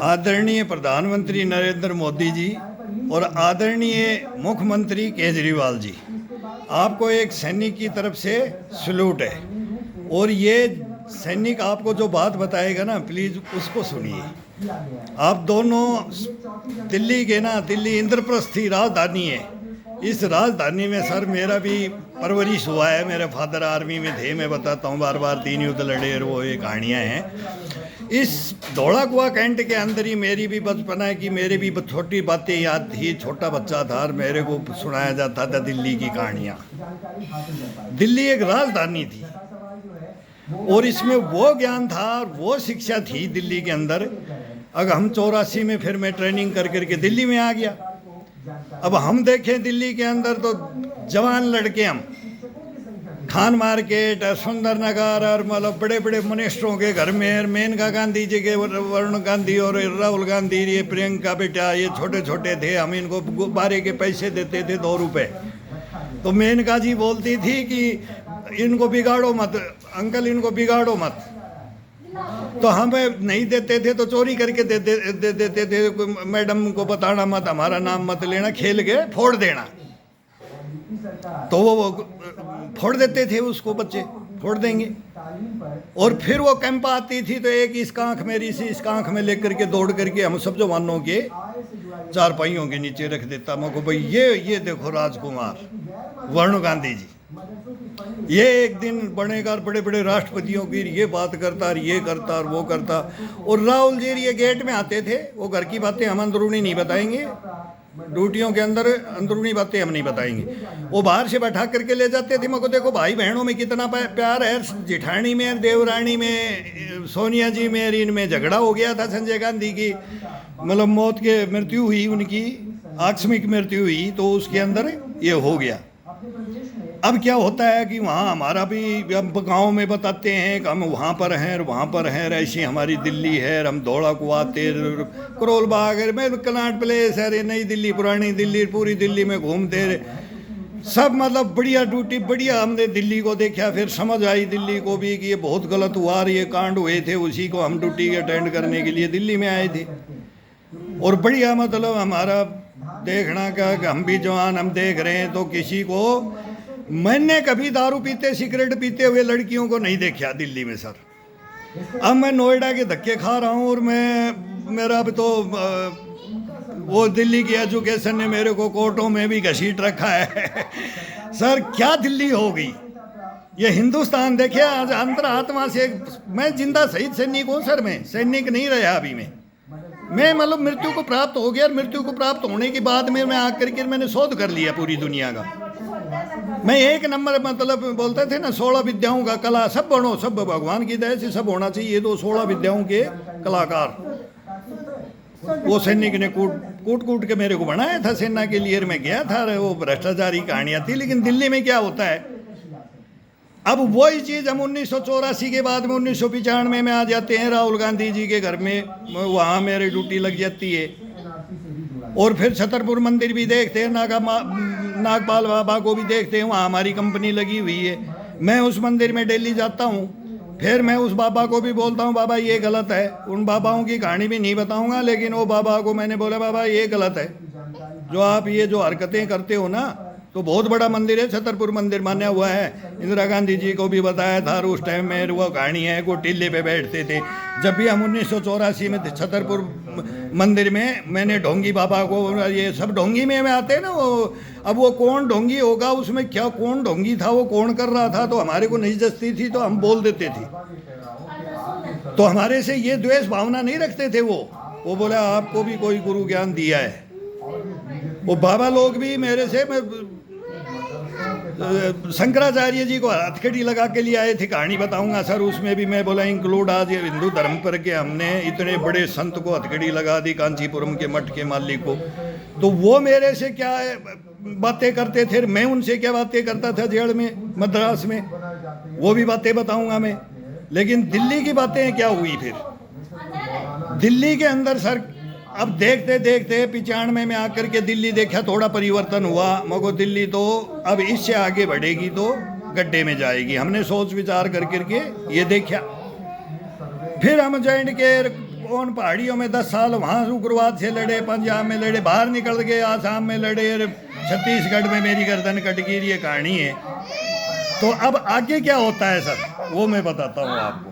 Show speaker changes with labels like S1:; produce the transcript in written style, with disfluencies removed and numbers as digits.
S1: आदरणीय प्रधानमंत्री नरेंद्र मोदी जी और आदरणीय मुख्यमंत्री केजरीवाल जी, आपको एक सैनिक की तरफ से सैल्यूट है। और ये सैनिक आपको जो बात बताएगा ना, प्लीज़ उसको सुनिए। आप दोनों दिल्ली के ना, दिल्ली इंद्रप्रस्थी राजधानी है। इस राजधानी में सर मेरा भी परवरिश हुआ है। मेरे फादर आर्मी में थे, मैं बताता हूँ, बार बार 3 युद्ध लड़े और वो ये कहानियाँ हैं। इस धौला कुआं कैंट के अंदर ही मेरी भी बचपना है कि मेरी भी छोटी बातें याद थी। छोटा बच्चा था और मेरे को सुनाया जाता था दिल्ली की कहानियाँ। दिल्ली एक राजधानी थी और इसमें वो ज्ञान था और वो शिक्षा थी दिल्ली के अंदर। अगर हम 84 में फिर मैं ट्रेनिंग कर करके दिल्ली में आ गया। अब हम देखें दिल्ली के अंदर तो जवान लड़के, हम खान मार्केट, सुंदर नगर और मतलब बड़े बड़े मिनिस्टरों के घर में, मेनका गांधी जी के, वरुण गांधी और राहुल गांधी, ये प्रियंका बेटा, ये छोटे छोटे थे। हम इनको गुब्बारे के पैसे देते थे 2 रुपए। तो मेनका जी बोलती थी कि इनको बिगाड़ो मत अंकल, इनको बिगाड़ो मत। तो हमें नहीं देते थे तो चोरी करके दे देते थे। मैडम को बताना मत, हमारा नाम मत लेना, खेल के फोड़ देना। तो वो फोड़ देते थे, उसको बच्चे फोड़ देंगे। और फिर वो कैंप आती थी तो एक इसका आंख मेरी से इसका आंख में लेकर के दौड़ करके हम सब जवानों के 4 पहियों के नीचे रख देता। मैं को भाई ये देखो राजकुमार वरुण गांधी जी, ये एक दिन बनेगा, बड़े बड़े राष्ट्रपतियों की ये बात करता और ये करता और वो करता। और राहुल जी ये गेट में आते थे। वो घर की बातें हम अंदरूनी नहीं बताएंगे, ड्यूटियों के अंदर अंदरूनी बातें हम नहीं बताएंगे। वो बाहर से बैठा करके ले जाते थे। मुझको देखो भाई बहनों में कितना प्यार है। जिठानी में, देवरानी में, सोनिया जी में, इनमें झगड़ा हो गया था। संजय गांधी की मतलब मौत के मृत्यु हुई, उनकी आकस्मिक मृत्यु हुई, तो उसके अंदर ये हो गया। अब क्या होता है कि वहाँ हमारा भी हम गाँव में बताते हैं कि हम वहाँ पर हैं और वहाँ पर हैं। ऐसी हमारी दिल्ली है, हम धौला कुआं, करोल बाग, मैं कनाट प्लेस है, नई दिल्ली, पुरानी दिल्ली, पूरी दिल्ली में घूमते सब। मतलब बढ़िया ड्यूटी, बढ़िया हमने दिल्ली को देखा। फिर समझ आई दिल्ली को भी कि ये बहुत गलत हुआ और ये कांड हुए थे। उसी को हम ड्यूटी अटेंड करने के लिए दिल्ली में आए थे। और बढ़िया मतलब हमारा देखना का हम भी जवान, हम देख रहे हैं। तो किसी को, मैंने कभी दारू पीते, सिगरेट पीते हुए लड़कियों को नहीं देखा दिल्ली में सर। अब मैं नोएडा के धक्के खा रहा हूँ और मेरा अब तो वो दिल्ली की एजुकेशन ने मेरे को कोर्टों में भी घसीट रखा है। सर क्या दिल्ली हो गई ये हिंदुस्तान। देखिए आज अंतरात्मा से मैं जिंदा शहीद सैनिक हूँ सर। मैं सैनिक नहीं रहा अभी। मैं मतलब मृत्यु को प्राप्त हो गया। मृत्यु को प्राप्त होने के बाद में मैं आकर के मैंने शोध कर लिया पूरी दुनिया का। मैं 1 नंबर मतलब बोलते थे ना, 16 विद्याओं का कला, सब बनो, सब भगवान की दया से सब होना चाहिए। ये तो 16 विद्याओं के कलाकार वो सैनिक ने कूट के मेरे को बनाया था सेना के लिए। मैं गया था, वो भ्रष्टाचारी कहानियां थी। लेकिन दिल्ली में क्या होता है, अब वही चीज़ हम 1984 के बाद में 1995 में आ जाते हैं राहुल गांधी जी के घर में। वहाँ मेरी ड्यूटी लग जाती है। और फिर छतरपुर मंदिर भी देखते हैं, नागपाल बाबा को भी देखते हैं, वहाँ हमारी कंपनी लगी हुई है। मैं उस मंदिर में डेली जाता हूँ। फिर मैं उस बाबा को भी बोलता हूँ बाबा ये गलत है। उन बाबाओं की कहानी भी नहीं बताऊँगा, लेकिन वो बाबा को मैंने बोला बाबा ये गलत है, जो आप ये जो हरकतें करते हो ना। तो बहुत बड़ा मंदिर है, छतरपुर मंदिर माना हुआ है। इंदिरा गांधी जी को भी बताया था। उस टाइम में वो कहानी है को टिल्ले पे बैठते थे। जब भी हम 1984 में छतरपुर मंदिर में, मैंने ढोंगी बाबा को, ये सब ढोंगी में आते हैं ना वो। अब वो कौन ढोंगी होगा, उसमें क्या कौन ढोंगी था, वो कौन कर रहा था, तो हमारे को नहीं जचती थी तो हम बोल देते थे। तो हमारे से ये द्वेष भावना नहीं रखते थे वो बोला आपको भी कोई गुरु ज्ञान दिया है। वो बाबा लोग भी मेरे से, मैं शंकराचार्य जी को हथकड़ी लगा के लिए आए थे। कहानी बताऊंगा सर, उसमें भी मैं बोला इंक्लूड। आज हिंदू धर्म पर के हमने इतने बड़े संत को हथकड़ी लगा दी, कांचीपुरम के मठ के मालिक को। तो वो मेरे से क्या बातें करते थे, मैं उनसे क्या बातें करता था जेल में, मद्रास में, वो भी बातें बताऊंगा मैं। लेकिन दिल्ली की बातें क्या हुई फिर दिल्ली के अंदर सर। अब देखते देखते 95 में आकर के दिल्ली देखा, थोड़ा परिवर्तन हुआ। मगर दिल्ली तो अब इससे आगे बढ़ेगी तो गड्ढे में जाएगी। हमने सोच विचार कर करके ये देखा। फिर हम जॉइंट के कौन पहाड़ियों में 10 साल वहाँ उग्रवाद से लड़े, पंजाब में लड़े, बाहर निकल गए, आसाम में लड़े, छत्तीसगढ़ में मेरी गर्दन कट गई, ये कहानी है। तो अब आगे क्या होता है सर, वो मैं बताता हूँ आपको।